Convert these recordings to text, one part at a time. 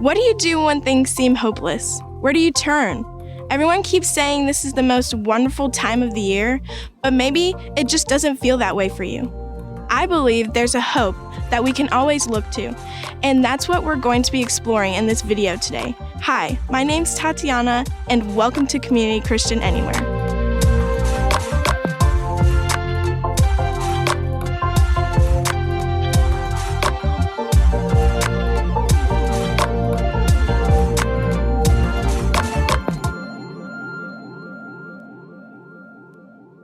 What do you do when things seem hopeless? Where do you turn? Everyone keeps saying this is the most wonderful time of the year, but maybe it just doesn't feel that way for you. I believe there's a hope that we can always look to, and that's what we're going to be exploring in this video today. Hi, my name's Tatiana, and welcome to Community Christian Anywhere.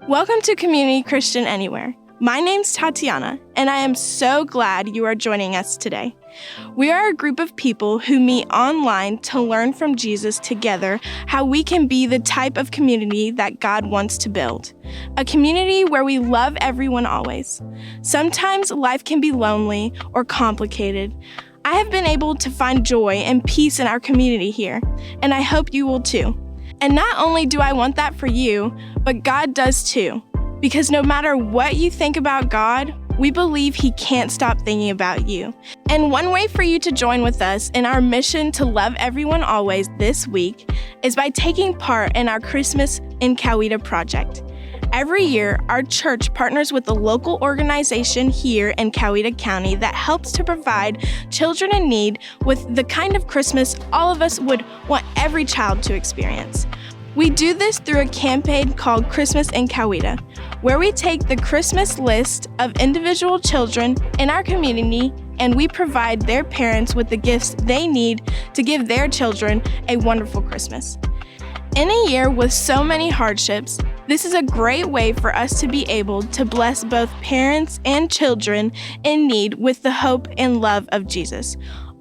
Welcome to Community Christian Anywhere. My name's Tatiana, and I am so glad you are joining us today. We are a group of people who meet online to learn from Jesus together how we can be the type of community that God wants to build. A community where we love everyone always. Sometimes life can be lonely or complicated. I have been able to find joy and peace in our community here, and I hope you will too. And not only do I want that for you, but God does too. Because no matter what you think about God, we believe He can't stop thinking about you. And one way for you to join with us in our mission to love everyone always this week is by taking part in our Christmas in Coweta project. Every year, our church partners with a local organization here in Coweta County that helps to provide children in need with the kind of Christmas all of us would want every child to experience. We do this through a campaign called Christmas in Coweta, where we take the Christmas list of individual children in our community and we provide their parents with the gifts they need to give their children a wonderful Christmas. In a year with so many hardships, this is a great way for us to be able to bless both parents and children in need with the hope and love of Jesus.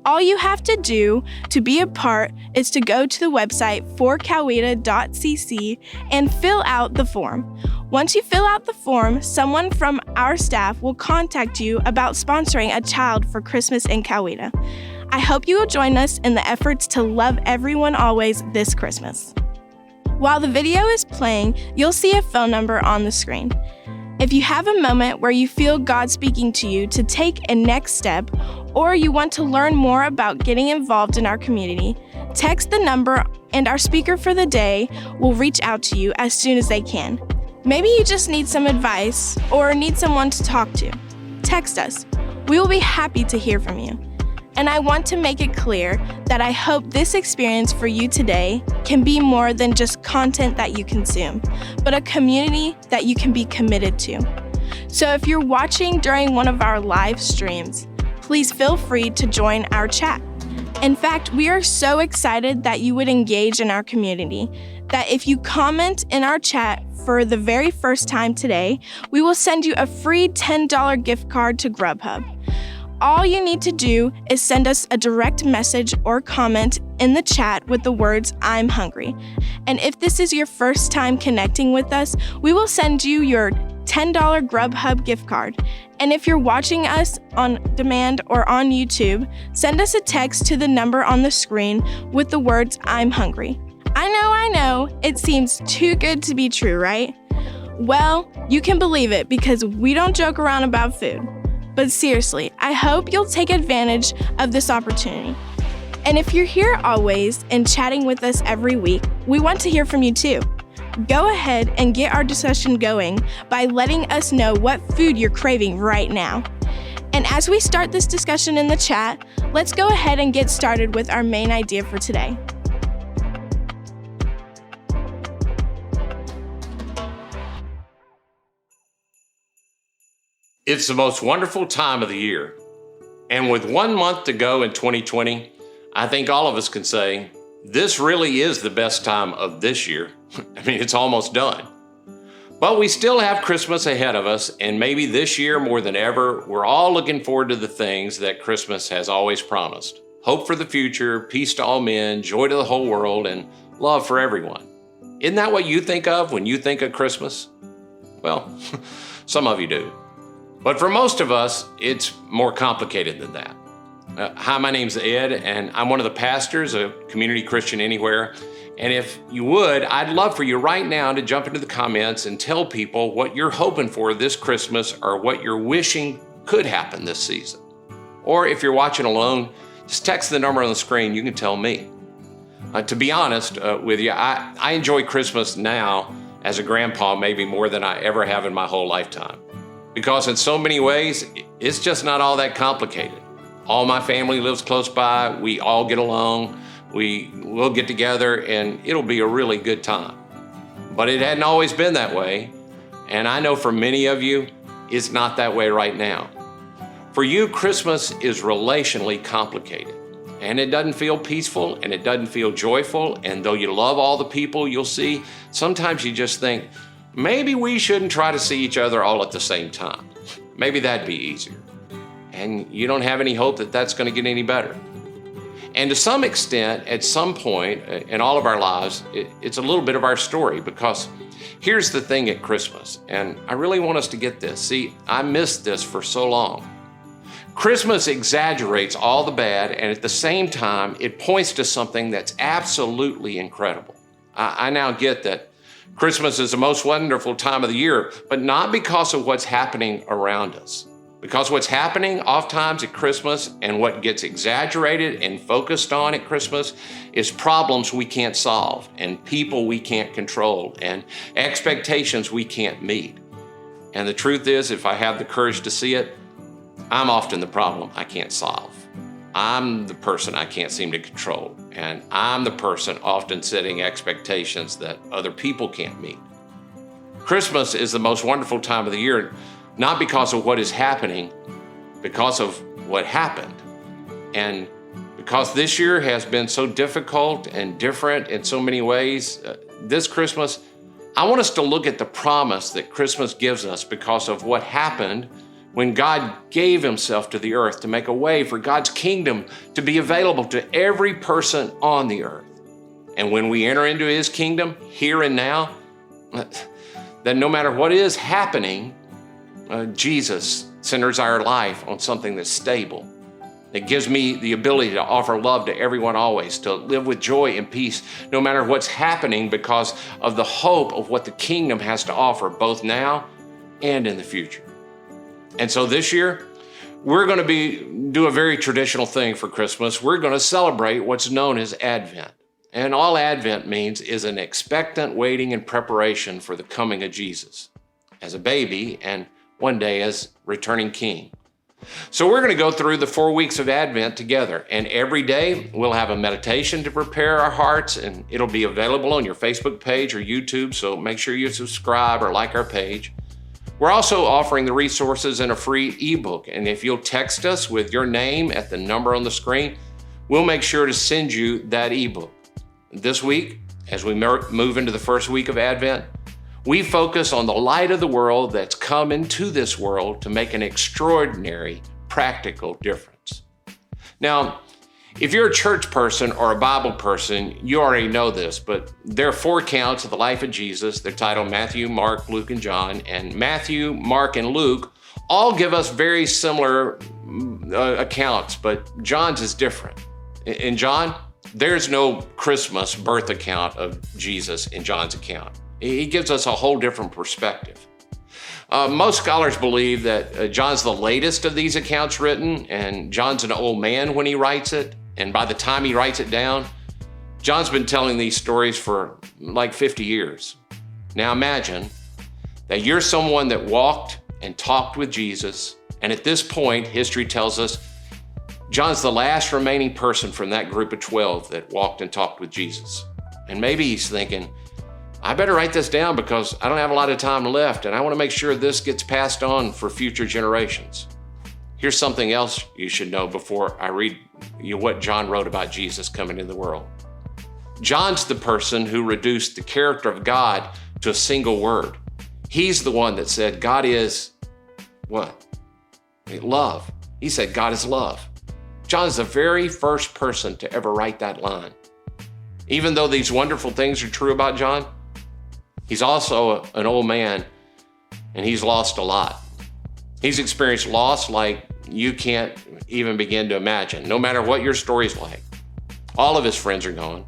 All you have to do to be a part is to go to the website forcoweta.cc and fill out the form. Once you fill out the form, someone from our staff will contact you about sponsoring a child for Christmas in Coweta. I hope you will join us in the efforts to love everyone always this Christmas. While the video is playing, you'll see a phone number on the screen. If you have a moment where you feel God speaking to you to take a next step, or you want to learn more about getting involved in our community, text the number and our speaker for the day will reach out to you as soon as they can. Maybe you just need some advice or need someone to talk to. Text us. We will be happy to hear from you. And I want to make it clear that I hope this experience for you today can be more than just content that you consume, but a community that you can be committed to. So if you're watching during one of our live streams, please feel free to join our chat. In fact, we are so excited that you would engage in our community, that if you comment in our chat for the very first time today, we will send you a free $10 gift card to Grubhub. All you need to do is send us a direct message or comment in the chat with the words, "I'm hungry." And if this is your first time connecting with us, we will send you your $10 Grubhub gift card. And if you're watching us on demand or on YouTube, send us a text to the number on the screen with the words, "I'm hungry." I know, it seems too good to be true, right? Well, you can believe it because we don't joke around about food. But seriously, I hope you'll take advantage of this opportunity. And if you're here always and chatting with us every week, we want to hear from you too. Go ahead and get our discussion going by letting us know what food you're craving right now. And as we start this discussion in the chat, let's go ahead and get started with our main idea for today. It's the most wonderful time of the year. And with 1 month to go in 2020, I think all of us can say, this really is the best time of this year. I mean, it's almost done. But we still have Christmas ahead of us, and maybe this year more than ever, we're all looking forward to the things that Christmas has always promised. Hope for the future, peace to all men, joy to the whole world, and love for everyone. Isn't that what you think of when you think of Christmas? Well, some of you do. But for most of us, it's more complicated than that. Hi, my name's Ed, and I'm one of the pastors of Community Christian Anywhere. And if you would, I'd love for you right now to jump into the comments and tell people what you're hoping for this Christmas or what you're wishing could happen this season. Or if you're watching alone, just text the number on the screen. You can tell me. To be honest with you, I enjoy Christmas now as a grandpa maybe more than I ever have in my whole lifetime. Because in so many ways, it's just not all that complicated. All my family lives close by. We all get along. We'll get together and it'll be a really good time. But it hadn't always been that way. And I know for many of you, it's not that way right now. For you, Christmas is relationally complicated. And it doesn't feel peaceful and it doesn't feel joyful. And though you love all the people you'll see, sometimes you just think, maybe we shouldn't try to see each other all at the same time. Maybe that'd be easier. And you don't have any hope that that's going to get any better. And to some extent, at some point in all of our lives, it's a little bit of our story, because here's the thing at Christmas, and I really want us to get this. See, I missed this for so long. Christmas exaggerates all the bad, and at the same time, it points to something that's absolutely incredible. I now get that Christmas is the most wonderful time of the year, but not because of what's happening around us. Because what's happening oftentimes at Christmas and what gets exaggerated and focused on at Christmas is problems we can't solve and people we can't control and expectations we can't meet. And the truth is, if I have the courage to see it, I'm often the problem I can't solve. I'm the person I can't seem to control. And I'm the person often setting expectations that other people can't meet. Christmas is the most wonderful time of the year, not because of what is happening, because of what happened. And because this year has been so difficult and different in so many ways, this Christmas, I want us to look at the promise that Christmas gives us because of what happened when God gave himself to the earth to make a way for God's kingdom to be available to every person on the earth. And when we enter into his kingdom here and now, then no matter what is happening, Jesus centers our life on something that's stable. It gives me the ability to offer love to everyone always, to live with joy and peace, no matter what's happening, because of the hope of what the kingdom has to offer, both now and in the future. And so this year, we're going to do a very traditional thing for Christmas. We're going to celebrate what's known as Advent. And all Advent means is an expectant waiting and preparation for the coming of Jesus as a baby and one day as returning king. So we're going to go through the 4 weeks of Advent together, and every day we'll have a meditation to prepare our hearts, and it'll be available on your Facebook page or YouTube, so make sure you subscribe or like our page. We're also offering the resources in a free ebook, and if you'll text us with your name at the number on the screen, we'll make sure to send you that ebook. This week, as we move into the first week of Advent, we focus on the light of the world that's come into this world to make an extraordinary, practical difference. Now, if you're a church person or a Bible person, you already know this, but there are 4 accounts of the life of Jesus. They're titled Matthew, Mark, Luke, and John. And Matthew, Mark, and Luke all give us very similar accounts, but John's is different. In John, there's no Christmas birth account of Jesus in John's account. He gives us a whole different perspective. Most scholars believe that John's the latest of these accounts written, and John's an old man when he writes it. And by the time he writes it down, John's been telling these stories for like 50 years. Now imagine that you're someone that walked and talked with Jesus, and at this point, history tells us John's the last remaining person from that group of 12 that walked and talked with Jesus. And maybe he's thinking, I better write this down because I don't have a lot of time left, and I want to make sure this gets passed on for future generations. Here's something else you should know before I read you what John wrote about Jesus coming into the world. John's the person who reduced the character of God to a single word. He's the one that said God is what? Love. He said God is love. John's the very first person to ever write that line. Even though these wonderful things are true about John, he's also an old man, and he's lost a lot. He's experienced loss like you can't even begin to imagine, no matter what your story's like. All of his friends are gone.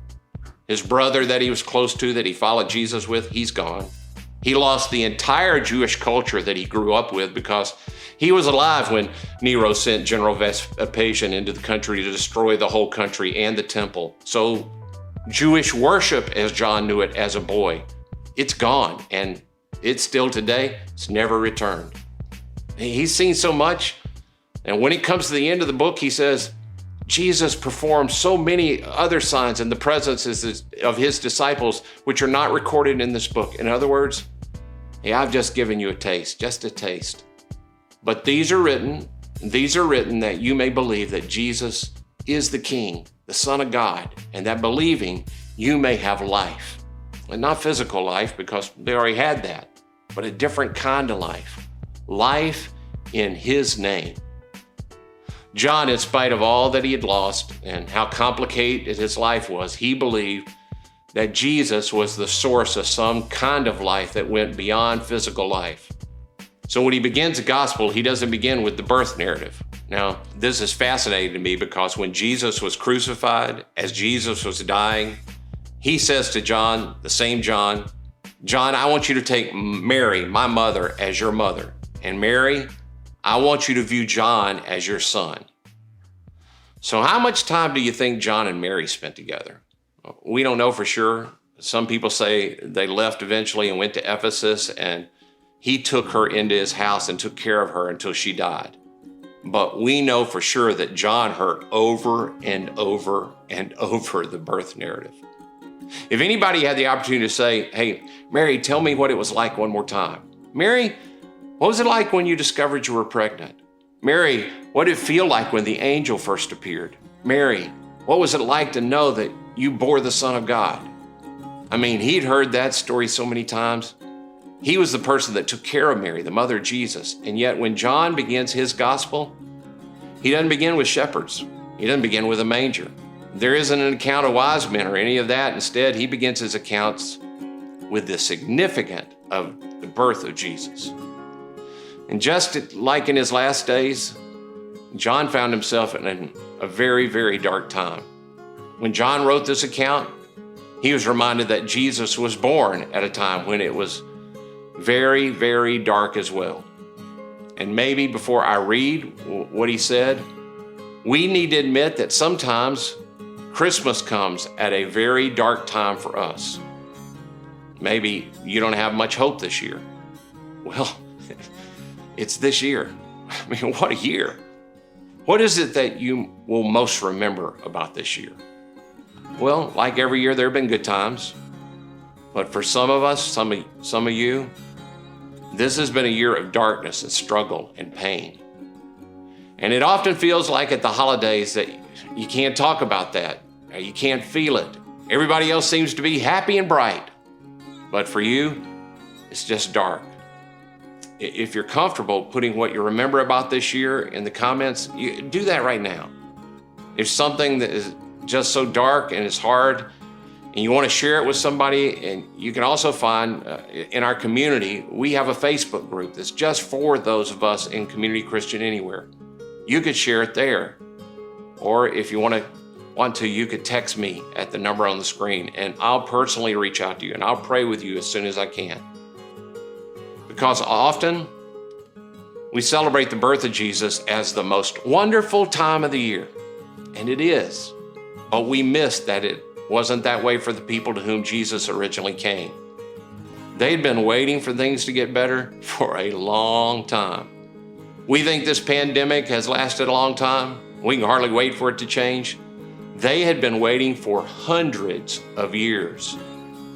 His brother that he was close to, that he followed Jesus with, he's gone. He lost the entire Jewish culture that he grew up with because he was alive when Nero sent General Vespasian into the country to destroy the whole country and the temple. So Jewish worship, as John knew it as a boy, it's gone, and it's still today, it's never returned. He's seen so much, and when it comes to the end of the book, he says, Jesus performed so many other signs in the presence of his disciples, which are not recorded in this book. In other words, hey, I've just given you a taste, just a taste. But these are written that you may believe that Jesus is the King, the Son of God, and that believing you may have life. And not physical life, because they already had that, but a different kind of life. Life in his name. John, in spite of all that he had lost and how complicated his life was, he believed that Jesus was the source of some kind of life that went beyond physical life. So when he begins the gospel, he doesn't begin with the birth narrative. Now, this is fascinating to me because when Jesus was crucified, as Jesus was dying, he says to John, the same John, I want you to take Mary, my mother, as your mother. And Mary, I want you to view John as your son. So how much time do you think John and Mary spent together? We don't know for sure. Some people say they left eventually and went to Ephesus, and he took her into his house and took care of her until she died. But we know for sure that John heard over and over and over the birth narrative. If anybody had the opportunity to say, hey, Mary, tell me what it was like one more time. Mary, what was it like when you discovered you were pregnant? Mary, what did it feel like when the angel first appeared? Mary, what was it like to know that you bore the Son of God? I mean, he'd heard that story so many times. He was the person that took care of Mary, the mother of Jesus. And yet when John begins his gospel, he doesn't begin with shepherds. He doesn't begin with a manger. There isn't an account of wise men or any of that. Instead, he begins his accounts with the significance of the birth of Jesus. And just like in his last days, John found himself in a very, very dark time. When John wrote this account, he was reminded that Jesus was born at a time when it was very, very dark as well. And maybe before I read what he said, we need to admit that sometimes Christmas comes at a very dark time for us. Maybe you don't have much hope this year. Well, it's this year. I mean, what a year. What is it that you will most remember about this year? Well, like every year, there have been good times. But for some of us, some of you, this has been a year of darkness and struggle and pain. And it often feels like at the holidays that you can't talk about that, or you can't feel it. Everybody else seems to be happy and bright. But for you, it's just dark. If you're comfortable putting what you remember about this year in the comments, you do that right now. If something that is just so dark and it's hard, and you want to share it with somebody, and you can also find in our community, we have a Facebook group that's just for those of us in Community Christian Anywhere. You could share it there. Or if you want to, you could text me at the number on the screen, and I'll personally reach out to you, and I'll pray with you as soon as I can. Because often we celebrate the birth of Jesus as the most wonderful time of the year, and it is, but we miss that it wasn't that way for the people to whom Jesus originally came. They'd been waiting for things to get better for a long time. We think this pandemic has lasted a long time. We can hardly wait for it to change. They had been waiting for hundreds of years.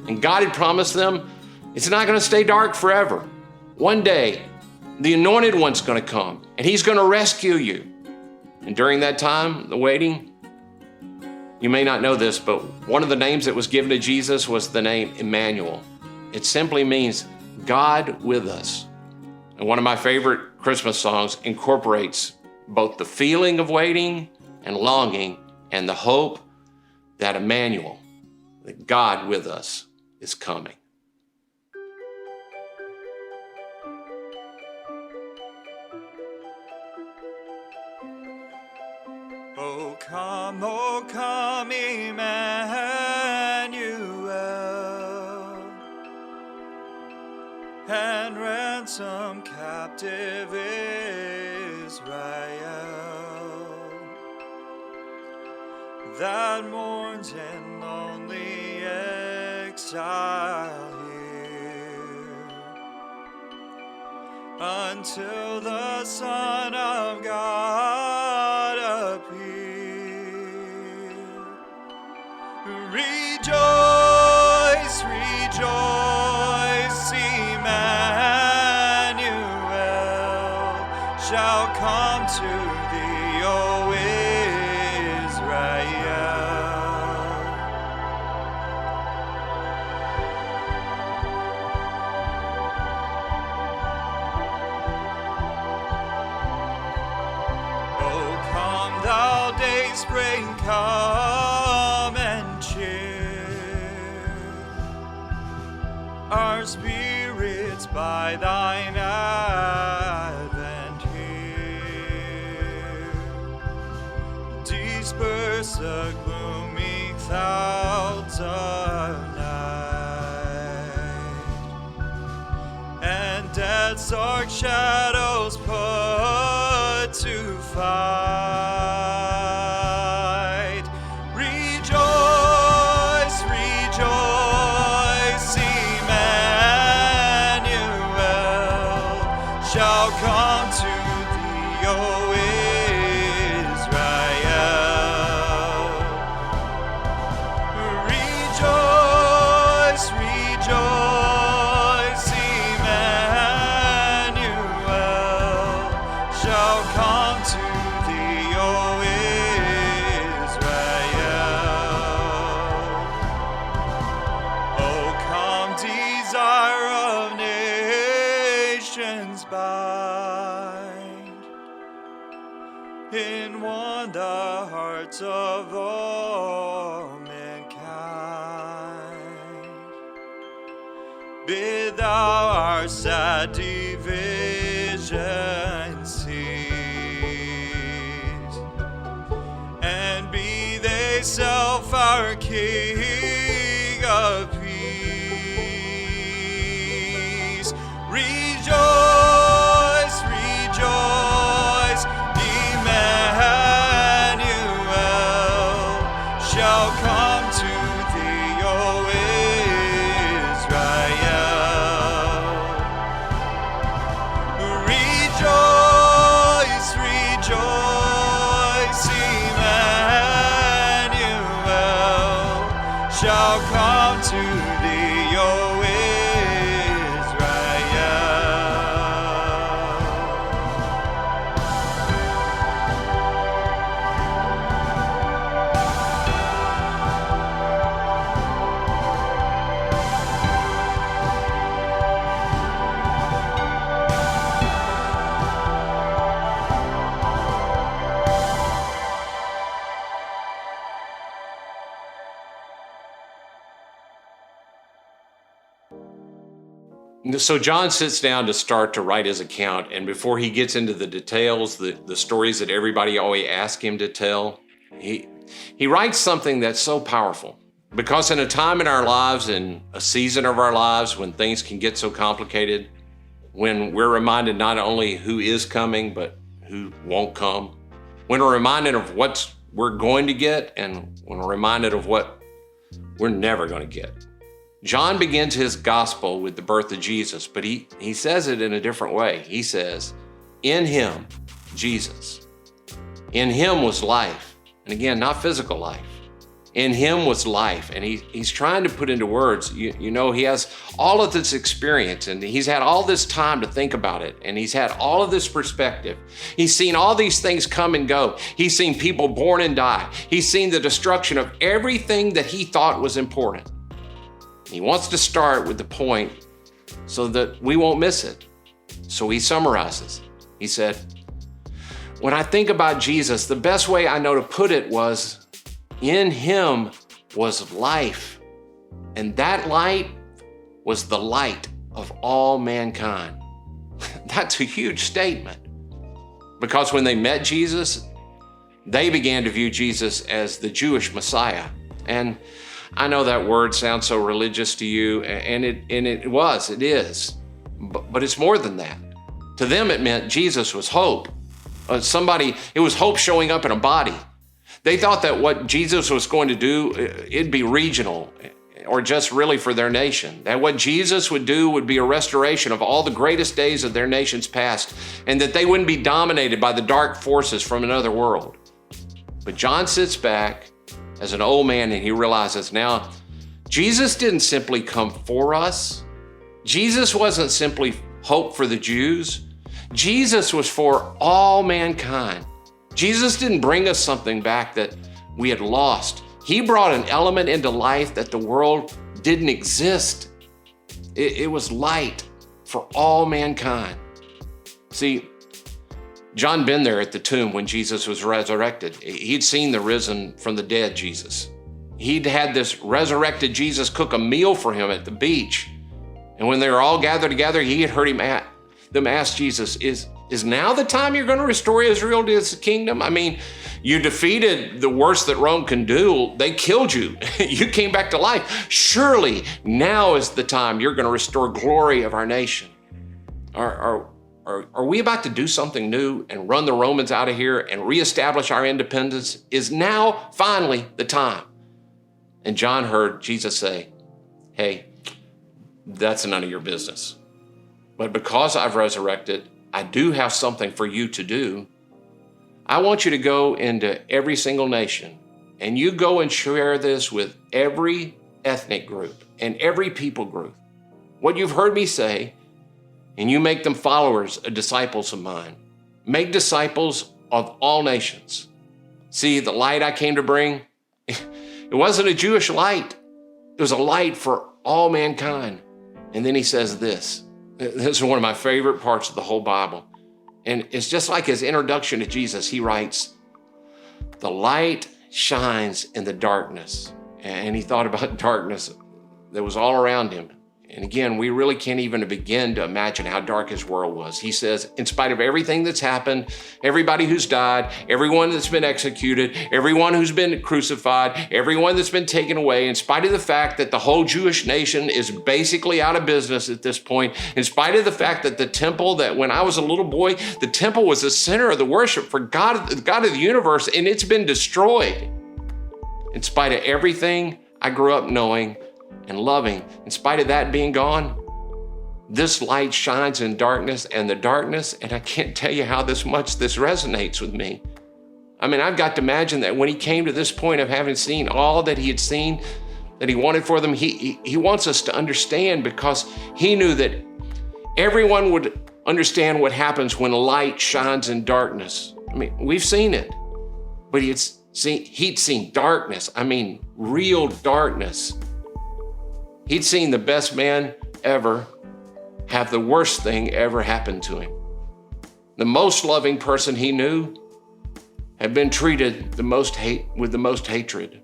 And God had promised them, it's not going to stay dark forever. One day, the Anointed One's going to come, and He's going to rescue you. And during that time, the waiting, you may not know this, but one of the names that was given to Jesus was the name Emmanuel. It simply means God with us. And one of my favorite Christmas songs incorporates both the feeling of waiting and longing and the hope that Emmanuel, that God with us, is coming. O come, Emmanuel. ransom captive Israel that mourns in lonely exile here, until the Son of God appear. Rejoice, rejoice, Emmanuel shall come to thee, O Israel. Oh, come thou dayspring, come and cheer our spirits by thine advent here. Disperse the gloomy clouds of night, and death's dark shadows put to flight. Rejoice, rejoice, Emmanuel shall come to thee, O Israel. Rejoice, rejoice, Emmanuel shall come to thee, O Israel. Oh, come, desire of nations, bind in one the hearts of all mankind. Bid thou our sad division cease, and be they self our King of peace. Rejoice, rejoice, Emmanuel shall come to thee, O Israel. Rejoice, rejoice, Emmanuel shall come to thee, O So John sits down to start to write his account, and before he gets into the details, the stories that everybody always asks him to tell, he writes something that's so powerful. Because in a time in our lives, in a season of our lives when things can get so complicated, when we're reminded not only who is coming, but who won't come, when we're reminded of what we're going to get, and when we're reminded of what we're never going to get. John begins his gospel with the birth of Jesus, but he says it in a different way. He says, in him, Jesus, in him was life. And again, not physical life. In him was life. And he's trying to put into words, you know, he has all of this experience and he's had all this time to think about it. And he's had all of this perspective. He's seen all these things come and go. He's seen people born and die. He's seen the destruction of everything that he thought was important. He wants to start with the point so that we won't miss it. So he summarizes. He said, when I think about Jesus, the best way I know to put it was, in him was life, and that light was the light of all mankind. That's a huge statement, because when they met Jesus, they began to view Jesus as the Jewish Messiah. And I know that word sounds so religious to you, and it is. but it's more than that. To them, it meant Jesus was hope. It was hope showing up in a body. They thought that what Jesus was going to do, it'd be regional or just really for their nation. That what Jesus would do would be a restoration of all the greatest days of their nation's past, and that they wouldn't be dominated by the dark forces from another world. But John sits back as an old man and he realizes now, Jesus didn't simply come for us. Jesus wasn't simply hope for the Jews. Jesus was for all mankind. Jesus didn't bring us something back that we had lost. He brought an element into life that the world didn't exist. It was light for all mankind. See, John been there at the tomb when Jesus was resurrected. He'd seen the risen from the dead Jesus. He'd had this resurrected Jesus cook a meal for him at the beach. And when they were all gathered together, he had heard them ask Jesus, is now the time you're going to restore Israel to his kingdom? I mean, you defeated the worst that Rome can do. They killed you. You came back to life. Surely now is the time you're going to restore glory of our nation. Are we about to do something new and run the Romans out of here and reestablish our independence? Is now finally the time? And John heard Jesus say, hey, that's none of your business. But because I've resurrected, I do have something for you to do. I want you to go into every single nation, and you go and share this with every ethnic group and every people group. What you've heard me say, and you make them followers, disciples of mine. Make disciples of all nations. See, the light I came to bring, it wasn't a Jewish light. It was a light for all mankind. And then he says this. This is one of my favorite parts of the whole Bible. And it's just like his introduction to Jesus. He writes, the light shines in the darkness. And he thought about darkness that was all around him. And again, we really can't even begin to imagine how dark his world was. He says, in spite of everything that's happened, everybody who's died, everyone that's been executed, everyone who's been crucified, everyone that's been taken away, in spite of the fact that the whole Jewish nation is basically out of business at this point, in spite of the fact that the temple, that when I was a little boy, the temple was the center of the worship for God, the God of the universe, and it's been destroyed. In spite of everything I grew up knowing and loving, in spite of that being gone, this light shines in darkness, and the darkness, and I can't tell you how much this resonates with me. I mean, I've got to imagine that when he came to this point of having seen all that he had seen, that he wanted for them, he wants us to understand, because he knew that everyone would understand what happens when light shines in darkness. I mean, we've seen it, but he'd seen darkness. I mean, real darkness. He'd seen the best man ever have the worst thing ever happen to him. The most loving person he knew had been treated with the most hatred.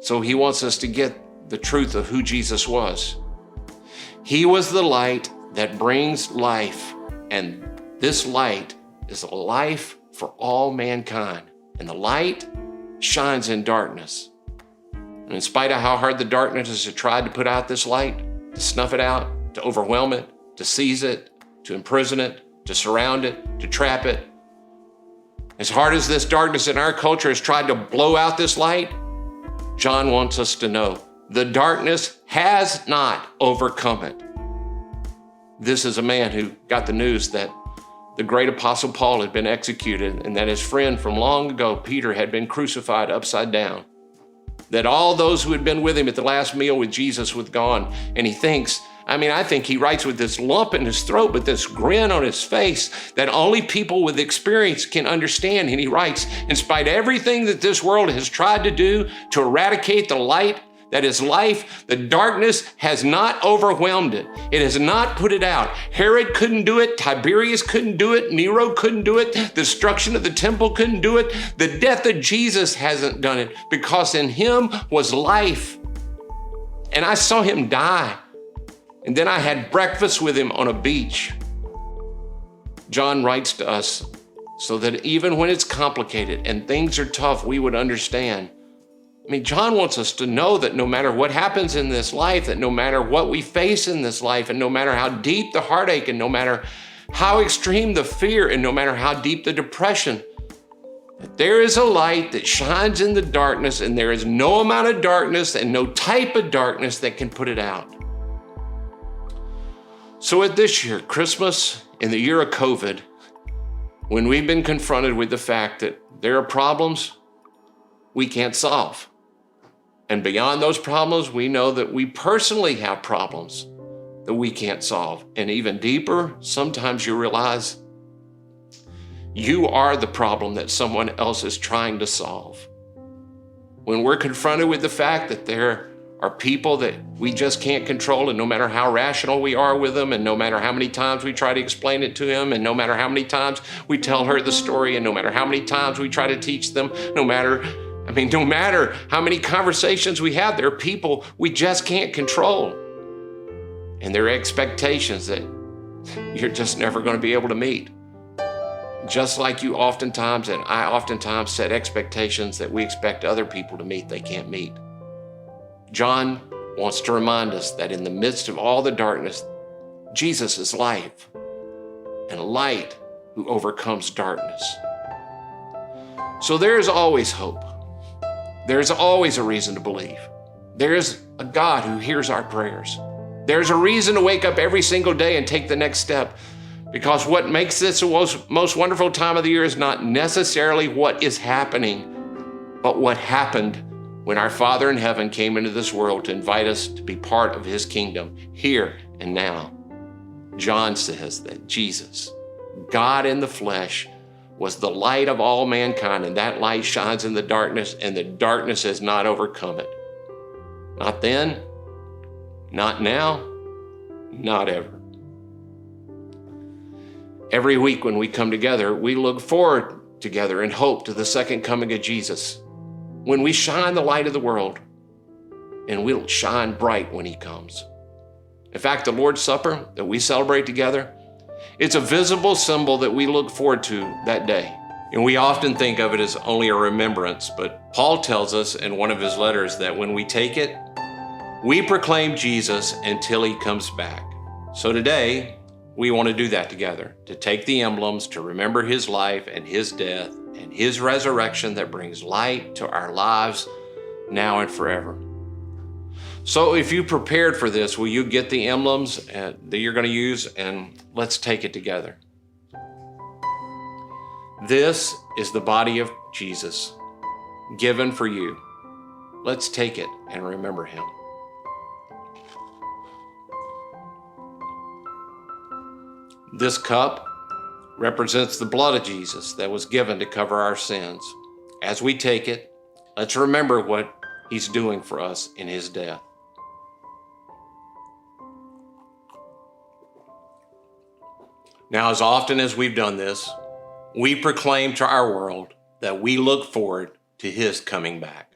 So he wants us to get the truth of who Jesus was. He was the light that brings life, and this light is a life for all mankind. And the light shines in darkness. And in spite of how hard the darkness has tried to put out this light, to snuff it out, to overwhelm it, to seize it, to imprison it, to surround it, to trap it, as hard as this darkness in our culture has tried to blow out this light, John wants us to know the darkness has not overcome it. This is a man who got the news that the great apostle Paul had been executed, and that his friend from long ago, Peter, had been crucified upside down. That all those who had been with him at the last meal with Jesus was gone. And he thinks, I think he writes with this lump in his throat, but this grin on his face that only people with experience can understand. And he writes, in spite of everything that this world has tried to do to eradicate the light that is life, the darkness has not overwhelmed it. It has not put it out. Herod couldn't do it. Tiberius couldn't do it. Nero couldn't do it. The destruction of the temple couldn't do it. The death of Jesus hasn't done it, because in him was life. And I saw him die. And then I had breakfast with him on a beach. John writes to us so that even when it's complicated and things are tough, we would understand. I mean, John wants us to know that no matter what happens in this life, that no matter what we face in this life, and no matter how deep the heartache, and no matter how extreme the fear, and no matter how deep the depression, that there is a light that shines in the darkness, and there is no amount of darkness and no type of darkness that can put it out. So at this year, Christmas, in the year of COVID, when we've been confronted with the fact that there are problems we can't solve, and beyond those problems, we know that we personally have problems that we can't solve. And even deeper, sometimes you realize you are the problem that someone else is trying to solve. When we're confronted with the fact that there are people that we just can't control, and no matter how rational we are with them, and no matter how many times we try to explain it to them, and no matter how many times we tell her the story, and no matter how many times we try to teach them, no matter how many conversations we have, there are people we just can't control. And there are expectations that you're just never going to be able to meet. Just like you oftentimes, and I oftentimes set expectations that we expect other people to meet they can't meet. John wants to remind us that in the midst of all the darkness, Jesus is life, and light who overcomes darkness. So there is always hope. There's always a reason to believe. There is a God who hears our prayers. There's a reason to wake up every single day and take the next step, because what makes this the most wonderful time of the year is not necessarily what is happening, but what happened when our Father in heaven came into this world to invite us to be part of his kingdom here and now. John says that Jesus, God in the flesh, was the light of all mankind, and that light shines in the darkness, and the darkness has not overcome it. Not then, not now, not ever. Every week when we come together, we look forward together in hope to the second coming of Jesus, when we shine the light of the world, and we'll shine bright when he comes. In fact, the Lord's Supper that we celebrate together, it's a visible symbol that we look forward to that day. And we often think of it as only a remembrance, but Paul tells us in one of his letters that when we take it, we proclaim Jesus until he comes back. So today, we want to do that together, to take the emblems, to remember his life and his death and his resurrection that brings light to our lives now and forever. So if you prepared for this, will you get the emblems that you're going to use, and let's take it together. This is the body of Jesus given for you. Let's take it and remember him. This cup represents the blood of Jesus that was given to cover our sins. As we take it, let's remember what he's doing for us in his death. Now, as often as we've done this, we proclaim to our world that we look forward to his coming back.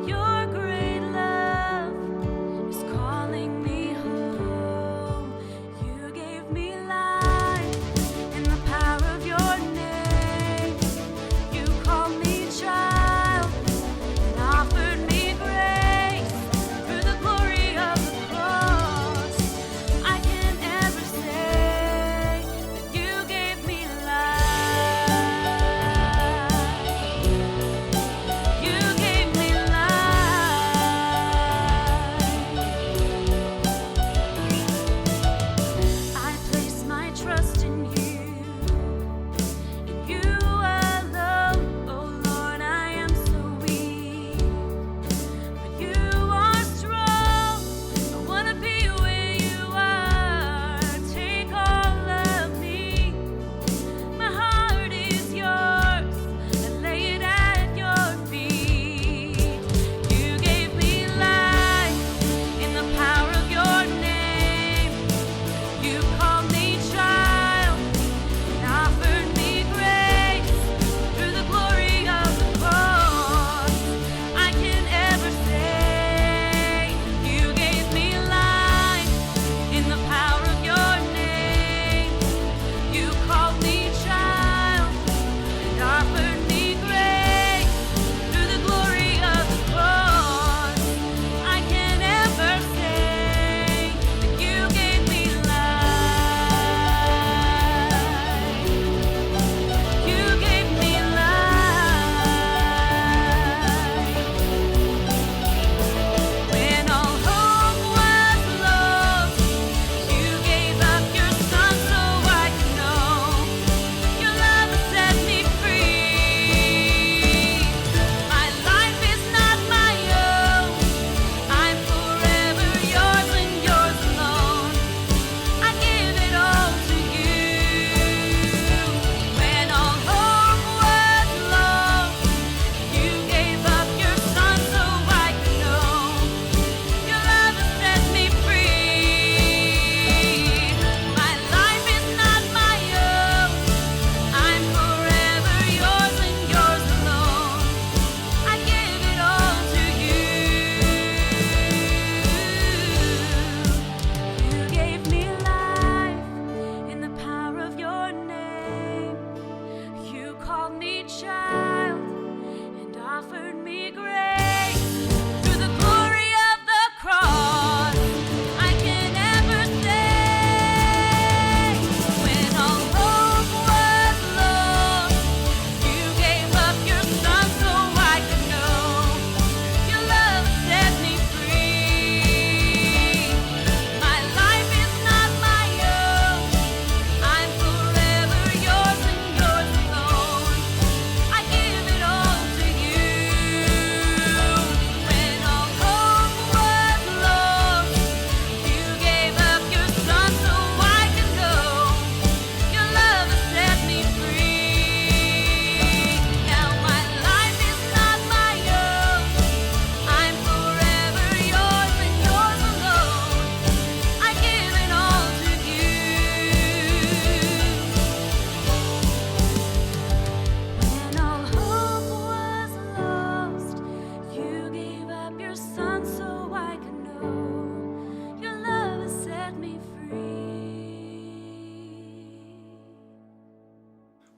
Your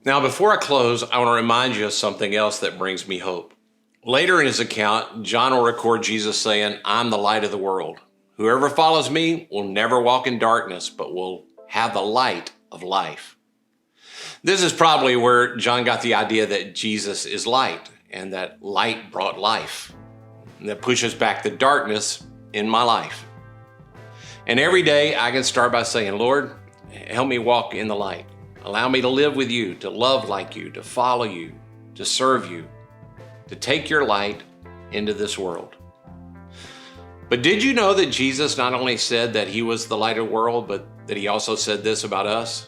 Now, before I close, I want to remind you of something else that brings me hope. Later in his account, John will record Jesus saying, "I'm the light of the world. Whoever follows me will never walk in darkness, but will have the light of life." This is probably where John got the idea that Jesus is light and that light brought life, and that pushes back the darkness in my life. And every day I can start by saying, "Lord, help me walk in the light. Allow me to live with you, to love like you, to follow you, to serve you, to take your light into this world." But did you know that Jesus not only said that he was the light of the world, but that he also said this about us?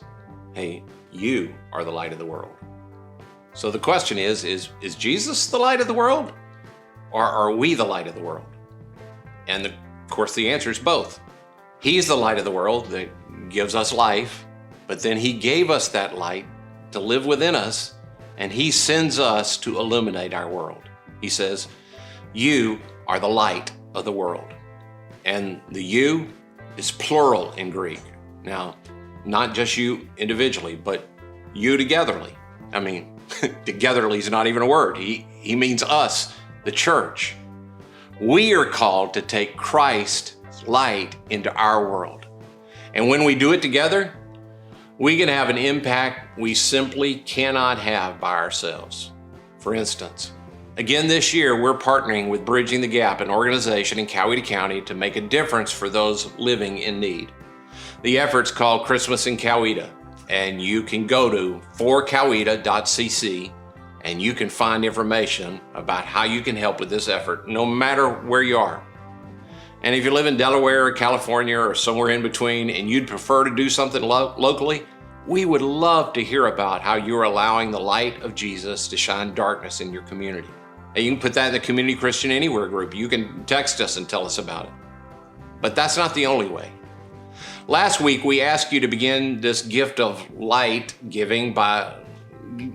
Hey, you are the light of the world. So the question is Jesus the light of the world? Or are we the light of the world? And of course, the answer is both. He's the light of the world that gives us life, but then he gave us that light to live within us, and he sends us to illuminate our world. He says, "You are the light of the world." And the you is plural in Greek. Now, not just you individually, but you togetherly. I mean, togetherly is not even a word. He means us, the church. We are called to take Christ's light into our world. And when we do it together, we can have an impact we simply cannot have by ourselves. For instance, again this year, we're partnering with Bridging the Gap, an organization in Coweta County, to make a difference for those living in need. The effort's called Christmas in Coweta, and you can go to forcoweta.cc and you can find information about how you can help with this effort, no matter where you are. And if you live in Delaware or California or somewhere in between and you'd prefer to do something locally, we would love to hear about how you're allowing the light of Jesus to shine darkness in your community. And you can put that in the Community Christian Anywhere group. You can text us and tell us about it. But that's not the only way. Last week, we asked you to begin this gift of light giving by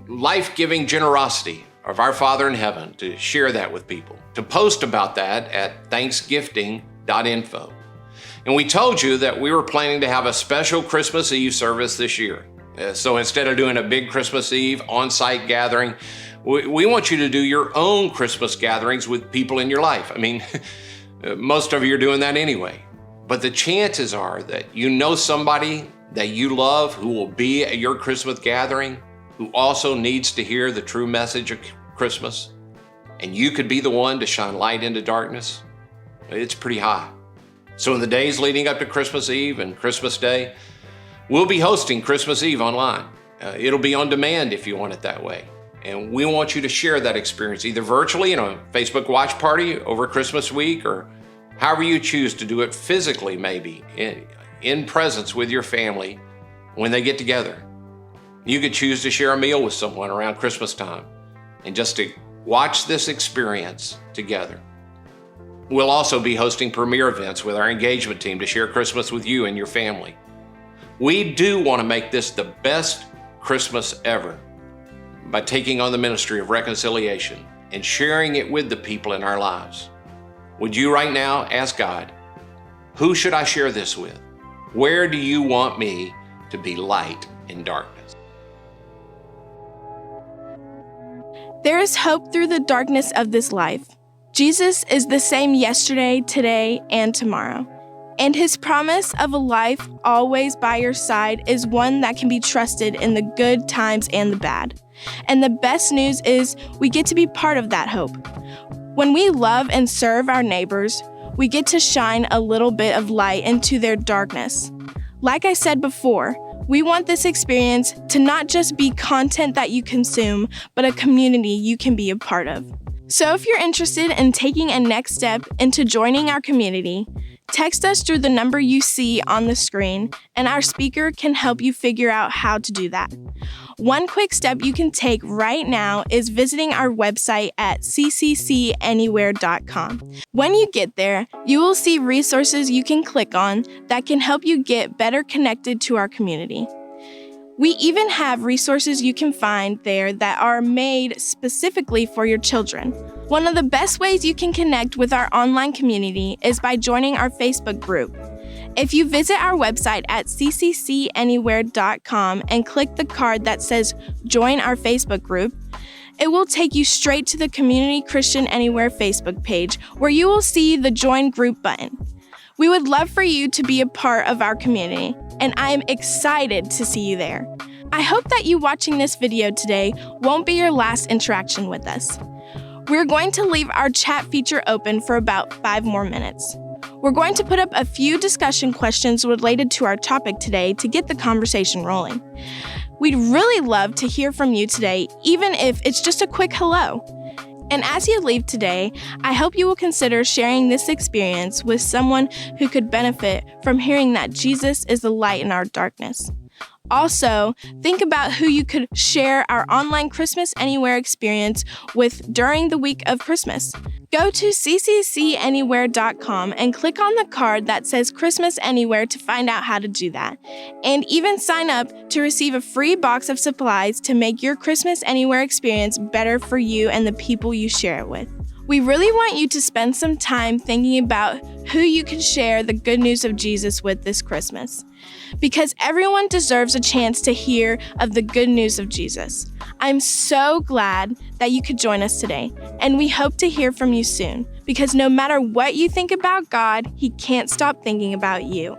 life-giving generosity of our Father in heaven, to share that with people, to post about that at thanksgifting.info. And we told you that we were planning to have a special Christmas Eve service this year. So instead of doing a big Christmas Eve on-site gathering, we want you to do your own Christmas gatherings with people in your life. I mean, most of you are doing that anyway. But the chances are that you know somebody that you love who will be at your Christmas gathering, who also needs to hear the true message of Christmas, and you could be the one to shine light into darkness. It's pretty high. So in the days leading up to Christmas Eve and Christmas Day, we'll be hosting Christmas Eve online. It'll be on demand if you want it that way. And we want you to share that experience, either virtually in a Facebook watch party over Christmas week, or however you choose to do it physically, maybe in presence with your family when they get together. You could choose to share a meal with someone around Christmas time and just to watch this experience together. We'll also be hosting premiere events with our engagement team to share Christmas with you and your family. We do want to make this the best Christmas ever by taking on the ministry of reconciliation and sharing it with the people in our lives. Would you right now ask God, who should I share this with? Where do you want me to be light in darkness? There is hope through the darkness of this life. Jesus is the same yesterday, today, and tomorrow. And his promise of a life always by your side is one that can be trusted in the good times and the bad. And the best news is we get to be part of that hope. When we love and serve our neighbors, we get to shine a little bit of light into their darkness. Like I said before, we want this experience to not just be content that you consume, but a community you can be a part of. So if you're interested in taking a next step into joining our community, text us through the number you see on the screen, and our speaker can help you figure out how to do that. One quick step you can take right now is visiting our website at cccanywhere.com. When you get there, you will see resources you can click on that can help you get better connected to our community. We even have resources you can find there that are made specifically for your children. One of the best ways you can connect with our online community is by joining our Facebook group. If you visit our website at cccanywhere.com and click the card that says Join Our Facebook Group, it will take you straight to the Community Christian Anywhere Facebook page where you will see the Join Group button. We would love for you to be a part of our community, and I am excited to see you there. I hope that you watching this video today won't be your last interaction with us. We're going to leave our chat feature open for about 5 more minutes. We're going to put up a few discussion questions related to our topic today to get the conversation rolling. We'd really love to hear from you today, even if it's just a quick hello. And as you leave today, I hope you will consider sharing this experience with someone who could benefit from hearing that Jesus is the light in our darkness. Also, think about who you could share our online Christmas Anywhere experience with during the week of Christmas. Go to cccanywhere.com and click on the card that says Christmas Anywhere to find out how to do that. And even sign up to receive a free box of supplies to make your Christmas Anywhere experience better for you and the people you share it with. We really want you to spend some time thinking about who you can share the good news of Jesus with this Christmas, because everyone deserves a chance to hear of the good news of Jesus. I'm so glad that you could join us today, and we hope to hear from you soon, because no matter what you think about God, He can't stop thinking about you.